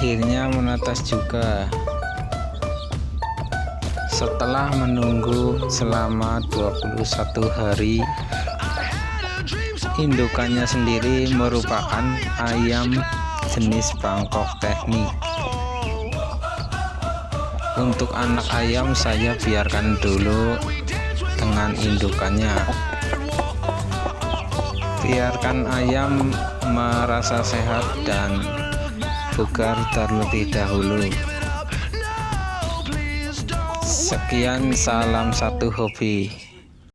akhirnya menetas juga. Setelah menunggu selama 21 hari, indukannya sendiri merupakan ayam jenis Bangkok teknik. Untuk anak ayam saya biarkan dulu dengan indukannya. Biarkan ayam merasa sehat dan bugar terlebih dahulu. Sekian, salam satu hobi.